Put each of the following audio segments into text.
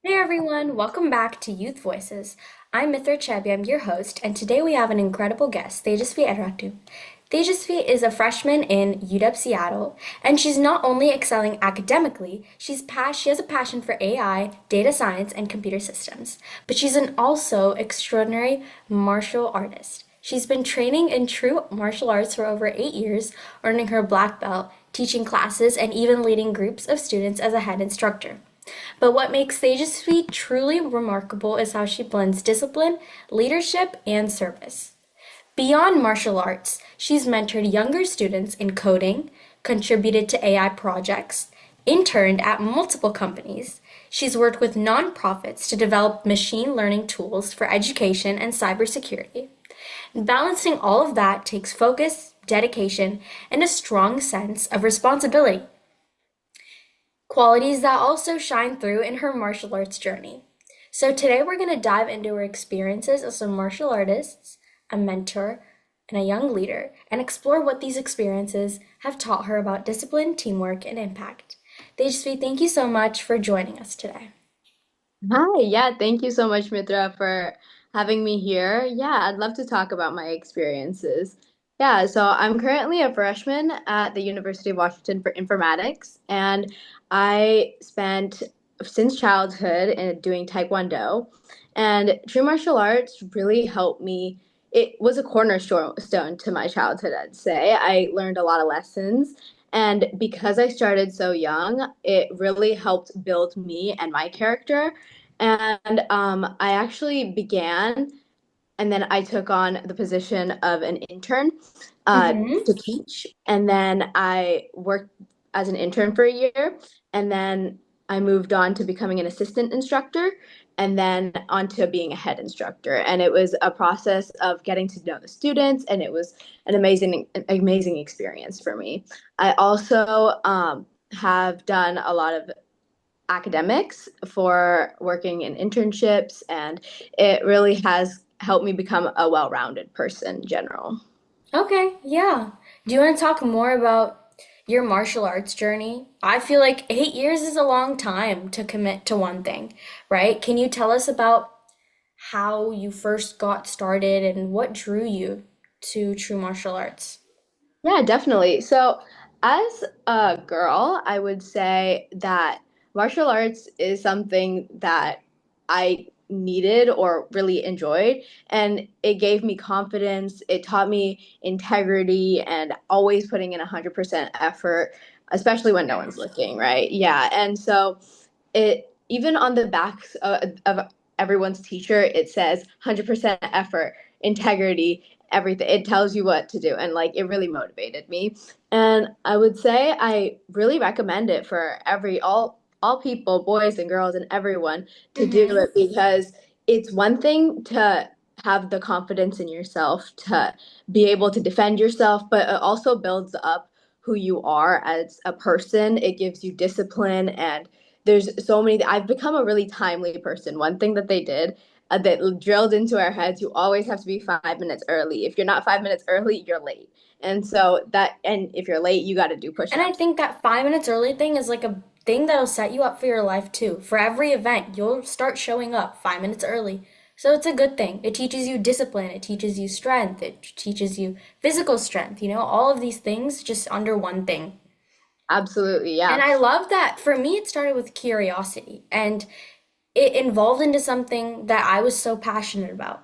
Hey everyone, welcome back to Youth Voices. I'm Mithra, I'm your host, and today we have an incredible guest, Tejaswi Erratu. Tejasvi is a freshman in UW Seattle, and she's not only excelling academically, she has a passion for AI, data science, and computer systems, but she's an also extraordinary martial artist. She's been training in true martial arts for over 8 years, earning her black belt, teaching classes, and even leading groups of students as a head instructor. But what makes Tejasvi truly remarkable is how she blends discipline, leadership, and service. Beyond martial arts, she's mentored younger students in coding, contributed to AI projects, interned at multiple companies. She's worked with nonprofits to develop machine learning tools for education and cybersecurity. And balancing all of that takes focus, dedication, and a strong sense of responsibility, qualities that also shine through in her martial arts journey. So today we're going to dive into her experiences as a martial artist, a mentor, and a young leader, and explore what these experiences have taught her about discipline, teamwork, and impact. Tejasvi, thank you so much for joining us today. Hi, yeah, thank you so much, Mithra, for having me here. Yeah, I'd love to talk about my experiences. Yeah, so I'm currently a freshman at the University of Washington for informatics, and I spent since childhood in doing Taekwondo, and true martial arts really helped me. It was a cornerstone to my childhood, I'd say. I learned a lot of lessons, and because I started so young, it really helped build me and my character. And I actually began, and then I took on the position of an intern Mm-hmm. to teach. And then I worked as an intern for a year. And then I moved on to becoming an assistant instructor and then on to being a head instructor. And it was a process of getting to know the students, and it was an amazing experience for me. I also have done a lot of academics for working in internships, and it really has helped me become a well-rounded person in general. Okay, yeah. Do you want to talk more about your martial arts journey? I feel like 8 years is a long time to commit to one thing, right? Can you tell us about how you first got started and what drew you to true martial arts? Yeah, definitely. So, as a girl, I would say that martial arts is something that I needed or really enjoyed, and it gave me confidence. It taught me integrity and always putting in 100% effort, especially when no one's looking, right? Yeah. And so, it even on the backs of everyone's teacher, it says 100% effort, integrity, everything. It tells you what to do, and like it really motivated me. And I would say I really recommend it for all people, boys and girls and everyone, to do Mm-hmm. it, because it's one thing to have the confidence in yourself to be able to defend yourself, but it also builds up who you are as a person. It gives you discipline, and there's so many. I've become a really timely person. One thing that they did, that drilled into our heads, you always have to be 5 minutes early. If you're not 5 minutes early, you're late. And if you're late, you got to do And I push-ups. think that 5 minutes early thing is like a thing that'll set you up for your life too. For every event, you'll start showing up 5 minutes early. So it's a good thing. It teaches you discipline, it teaches you strength, it teaches you physical strength, all of these things just under one thing. Absolutely, And yeah. I love that for me, it started with curiosity and it evolved into something that I was so passionate about.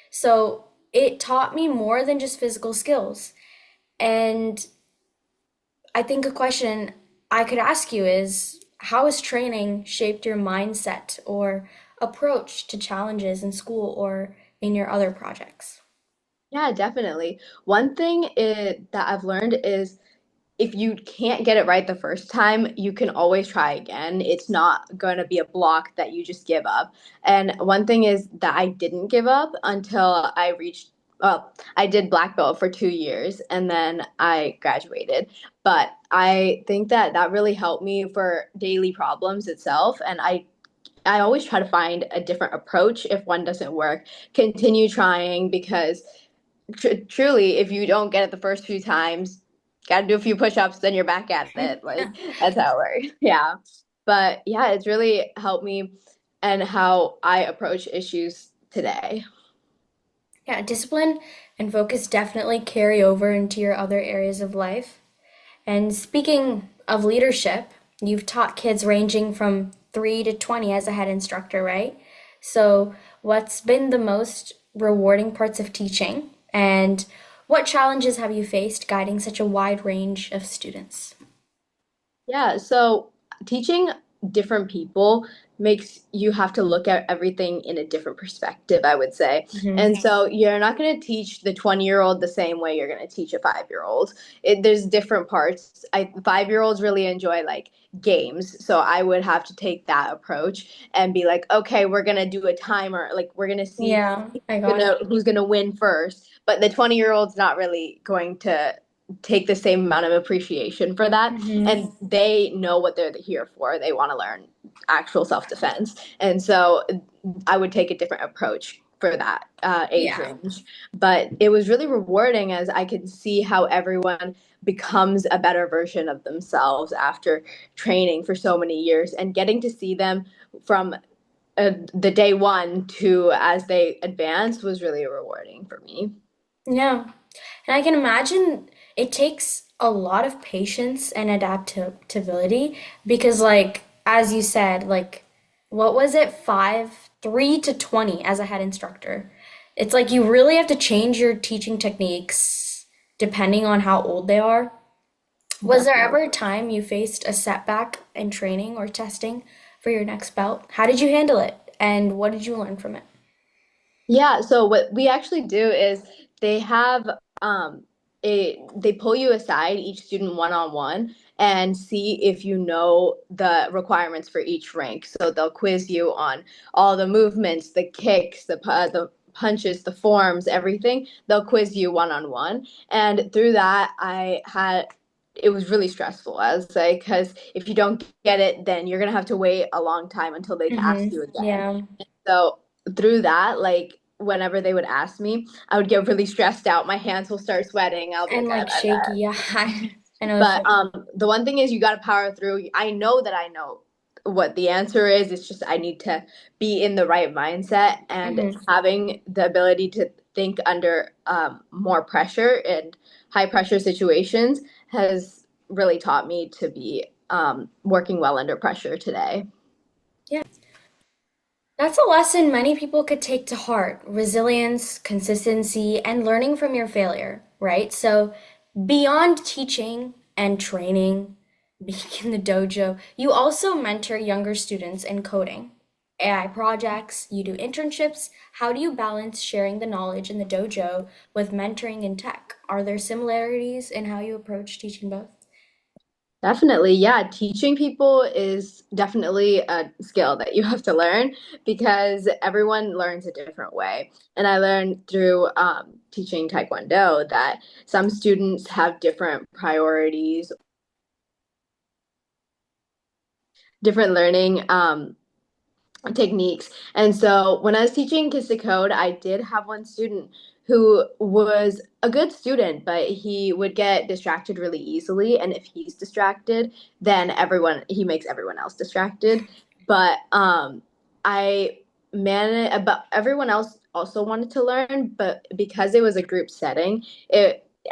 So it taught me more than just physical skills. And I think a question I could ask you is how has training shaped your mindset or approach to challenges in school or in your other projects? Yeah, definitely. One thing that I've learned is if you can't get it right the first time, you can always try again. It's not going to be a block that you just give up. And one thing is that I didn't give up until well, I did black belt for 2 years and then I graduated. But I think that that really helped me for daily problems itself. And I always try to find a different approach if one doesn't work. Continue trying, because truly, if you don't get it the first few times, got to do a few push-ups, then you're back at it. Like that's how it works. Yeah. But yeah, it's really helped me. and how I approach issues today. Yeah, discipline and focus definitely carry over into your other areas of life. And speaking of leadership, you've taught kids ranging from 3 to 20 as a head instructor, right? So, what's been the most rewarding parts of teaching? And what challenges have you faced guiding such a wide range of students? Yeah, so teaching different people makes you have to look at everything in a different perspective, I would say. Hmm. And so you're not going to teach the 20-year-old the same way you're going to teach a 5-year-old. There's different parts. 5-year-olds really enjoy like games. So I would have to take that approach and be like, okay, we're going to do a timer. Like we're going to see Yeah, I got it. who's going to win first. But the 20-year-old's not really going to take the same amount of appreciation for that, Hmm. and they know what they're here for. They want to learn actual self-defense, and so I would take a different approach for that age Yeah. range. But it was really rewarding as I could see how everyone becomes a better version of themselves after training for so many years, and getting to see them from the day one to as they advance was really rewarding for me. Yeah. And I can imagine it takes a lot of patience and adaptability because, like, as you said, like, what was it, 3 to 20 as a head instructor? It's like you really have to change your teaching techniques depending on how old they are. Was there Definitely. ever a time you faced a setback in training or testing for your next belt? How did you handle it? And what did you learn from it? Yeah, so what we actually do is they have they pull you aside, each student one on one, and see if you know the requirements for each rank. So they'll quiz you on all the movements, the kicks, the punches, the forms, everything. They'll quiz you one on one, and through that, it was really stressful. I was like, because if you don't get it, then you're gonna have to wait a long time until they ask you again. Yeah. So through that, like whenever they would ask me, I would get really stressed out. My hands will start sweating. I'll be And like, like shaky. Yeah. I know the but feeling. the one thing is you got to power through. I know that I know what the answer is. It's just I need to be in the right mindset, and Hmm. having the ability to think under more pressure and high pressure situations has really taught me to be working well under pressure today. Yeah. That's a lesson many people could take to heart. Resilience, consistency, and learning from your failure, right? So, beyond teaching and training, being in the dojo, you also mentor younger students in coding, AI projects, you do internships. How do you balance sharing the knowledge in the dojo with mentoring in tech? Are there similarities in how you approach teaching both? Definitely, yeah. Teaching people is definitely a skill that you have to learn because everyone learns a different way. And I learned through teaching Taekwondo that some students have different priorities, different learning techniques. And so when I was teaching Kiss the Code, I did have one student who was a good student, but he would get distracted really easily. And if he's distracted, then he makes everyone else distracted. But I managed, but everyone else also wanted to learn, but because it was a group setting,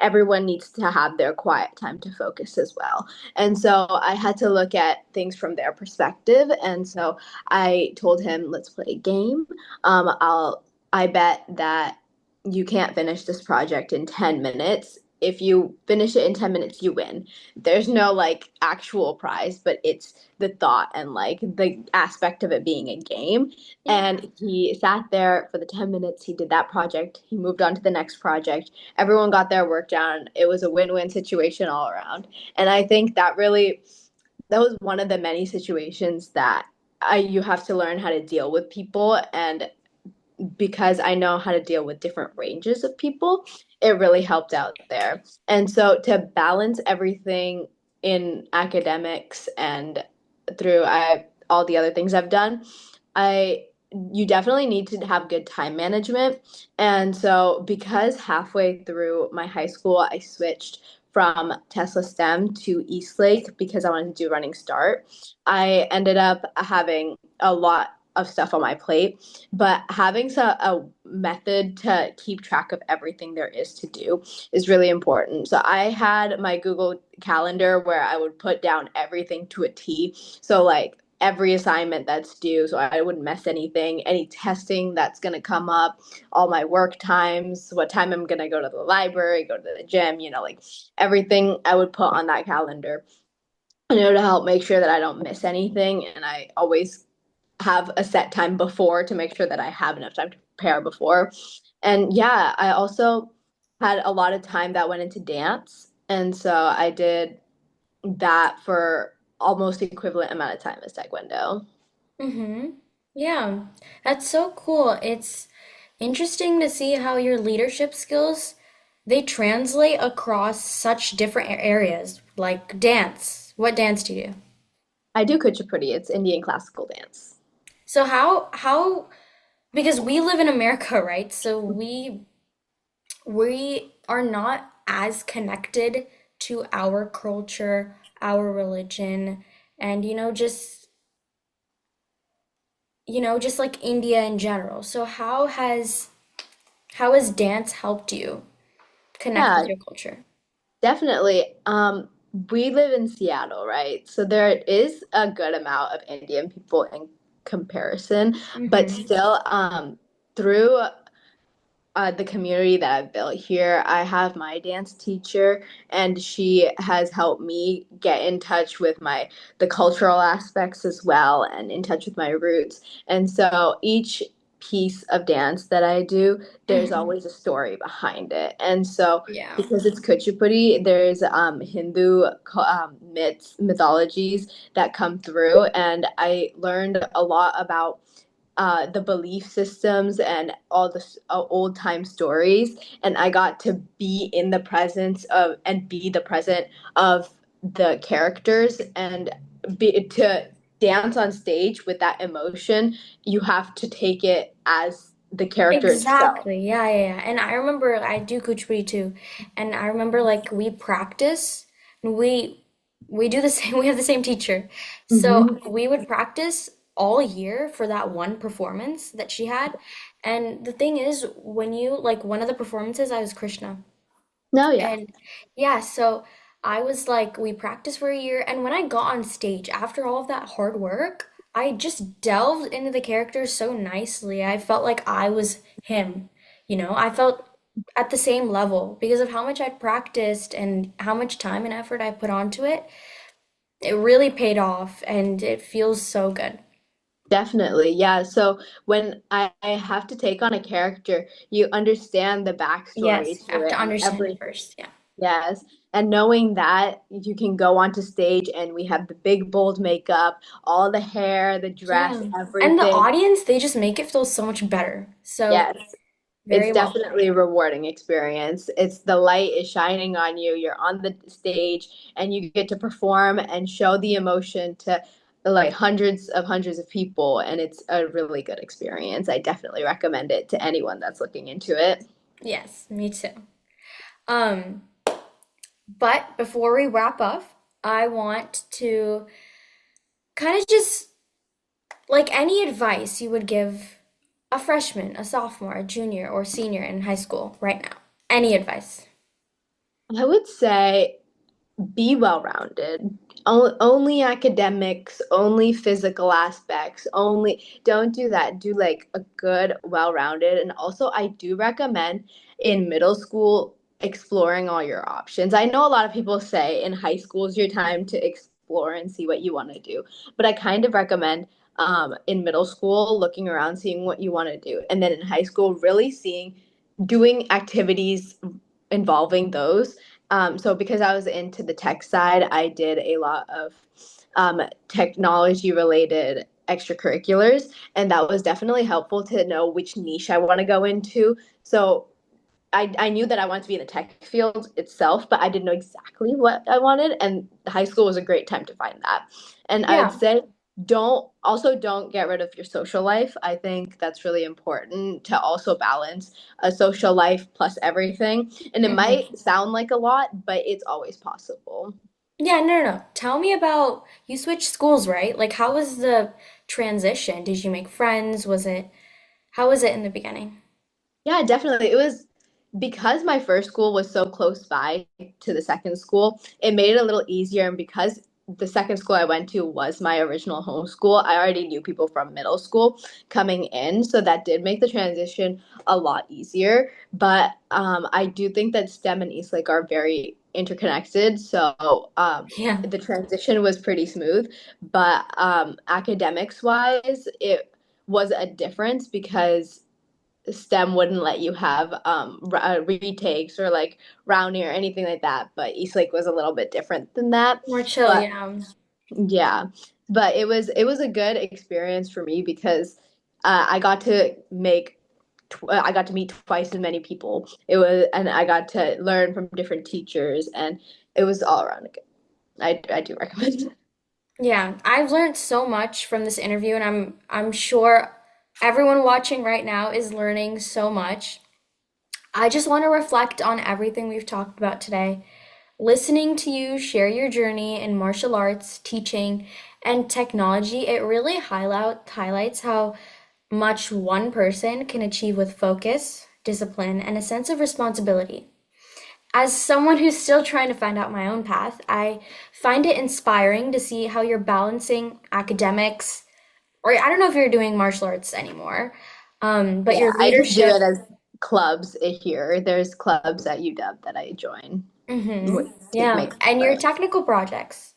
everyone needs to have their quiet time to focus as well. And so I had to look at things from their perspective. And so I told him, let's play a game. I bet that you can't finish this project in 10 minutes. If you finish it in 10 minutes, you win. There's no like actual prize, but it's the thought and like the aspect of it being a game. Yeah. And he sat there for the 10 minutes. He did that project. He moved on to the next project. Everyone got their work done. It was a win win situation all around. And I think that was one of the many situations that you have to learn how to deal with people. And because I know how to deal with different ranges of people, it really helped out there. And so to balance everything in academics and through all the other things I've done, I you definitely need to have good time management. And so because halfway through my high school I switched from Tesla STEM to Eastlake because I wanted to do running start, I ended up having a lot of stuff on my plate, but having a method to keep track of everything there is to do is really important. So I had my Google Calendar where I would put down everything to a T. So like every assignment that's due, so I wouldn't miss anything, any testing that's going to come up, all my work times, what time I'm going to go to the library, go to the gym, like everything I would put on that calendar, to help make sure that I don't miss anything. And I always have a set time before to make sure that I have enough time to prepare before. And yeah, I also had a lot of time that went into dance. And so I did that for almost equivalent amount of time as taekwondo. Mm-hmm. Yeah, that's so cool. It's interesting to see how your leadership skills they translate across such different areas, like dance. What dance do you do? I do kuchipudi. It's Indian classical dance. So how because we live in America, right? So we are not as connected to our culture, our religion, and just like India in general. So how has dance helped you connect with Yeah, your culture? definitely. We live in Seattle, right? So there is a good amount of Indian people in comparison, but Mm-hmm. still, through the community that I've built here. I have my dance teacher, and she has helped me get in touch with the cultural aspects as well, and in touch with my roots. And so each piece of dance that I do, there's Mm-hmm. always a story behind it. And so Yeah. because it's kuchipudi, there's Hindu mythologies that come through, and I learned a lot about the belief systems and all the old time stories, and I got to be in the presence of and be the present of the characters, and to dance on stage with that emotion. You have to take it as the character itself. Exactly. Yeah, yeah, yeah. And I remember I do kuchipudi too. And I remember like we practice and we do the same we have the same teacher. So Mm-hmm. we would practice all year for that one performance that she had. And the thing is when you like one of the performances I was Krishna. No, yeah, And yeah, so I was like, we practiced for a year, and when I got on stage after all of that hard work, I just delved into the character so nicely. I felt like I was him, I felt at the same level because of how much I'd practiced and how much time and effort I put onto it. It really paid off, and it feels so good. definitely. Yeah. So when I have to take on a character, you understand the backstory Yes, I to have to it and understand it everything. first. Yeah. Yes. And knowing that you can go onto stage and we have the big bold makeup, all the hair, the dress, Yeah. And the everything. audience, they just make it feel so much better. So, Yes. It's very well played. definitely a rewarding experience. It's the light is shining on you. You're on the stage and you get to perform and show the emotion to like hundreds of people, and it's a really good experience. I definitely recommend it to anyone that's looking into it. Yes, me too. Um, but before we wrap up, I want to kind of just like any advice you would give a freshman, a sophomore, a junior, or senior in high school right now. Any advice? I would say be well rounded. Only academics, only physical aspects, only don't do that. Do like a good, well rounded. And also, I do recommend in middle school exploring all your options. I know a lot of people say in high school is your time to explore and see what you want to do, but I kind of recommend in middle school looking around, seeing what you want to do. And then in high school, really doing activities involving those. So because I was into the tech side, I did a lot of technology related extracurriculars, and that was definitely helpful to know which niche I want to go into. So I knew that I wanted to be in the tech field itself, but I didn't know exactly what I wanted. And high school was a great time to find that. And I would Yeah. say don't get rid of your social life. I think that's really important to also balance a social life plus everything. And it Hmm. might sound like a lot, but it's always possible. Yeah, no, no, no. Tell me about you switched schools, right? Like, how was the transition? Did you make friends? How was it in the beginning? Yeah, definitely. It was because my first school was so close by to the second school, it made it a little easier. And because the second school I went to was my original home school, I already knew people from middle school coming in. So that did make the transition a lot easier. But I do think that STEM and Eastlake are very interconnected. So Yeah, the transition was pretty smooth. But academics wise, it was a difference because STEM wouldn't let you have retakes or like rounding or anything like that. But Eastlake was a little bit different than that. more chill, But yeah. yeah, but it was a good experience for me because I got to I got to meet twice as many people. It was and I got to learn from different teachers, and it was all around good. I do recommend it. Yeah, I've learned so much from this interview, and I'm sure everyone watching right now is learning so much. I just want to reflect on everything we've talked about today. Listening to you share your journey in martial arts, teaching, and technology, it really highlights how much one person can achieve with focus, discipline, and a sense of responsibility. As someone who's still trying to find out my own path, I find it inspiring to see how you're balancing academics, or I don't know if you're doing martial arts anymore, but Yeah, your I just do leadership. it as clubs here. There's clubs at UW that I join to Yeah, make and your friends. technical projects,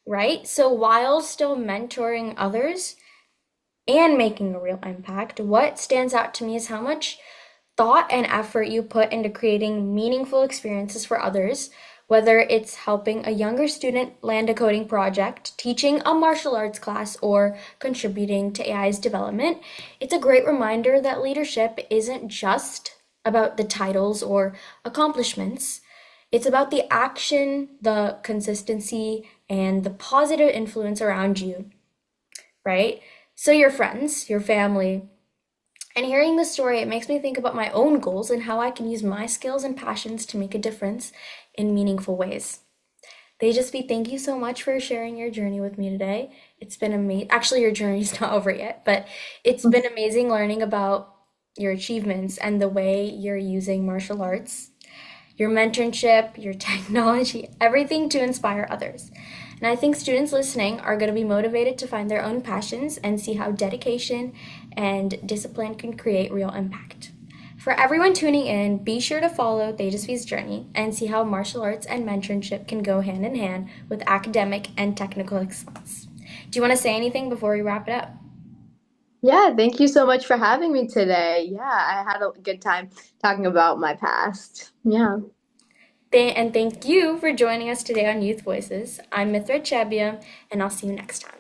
right? So while still mentoring others and making a real impact, what stands out to me is how much thought and effort you put into creating meaningful experiences for others, whether it's helping a younger student land a coding project, teaching a martial arts class, or contributing to AI's development. It's a great reminder that leadership isn't just about the titles or accomplishments. It's about the action, the consistency, and the positive influence around you, right? So, your friends, your family, and hearing this story, it makes me think about my own goals and how I can use my skills and passions to make a difference in meaningful ways. Tejasvi, thank you so much for sharing your journey with me today. It's been amazing. Actually, your journey's not over yet, but it's been amazing learning about your achievements and the way you're using martial arts, your mentorship, your technology, everything to inspire others. And I think students listening are going to be motivated to find their own passions and see how dedication and discipline can create real impact. For everyone tuning in, be sure to follow Tejasvi's journey and see how martial arts and mentorship can go hand in hand with academic and technical excellence. Do you want to say anything before we wrap it up? Yeah, thank you so much for having me today. Yeah, I had a good time talking about my past. Yeah. And thank you for joining us today on Youth Voices. I'm Mithra Chebiam, and I'll see you next time.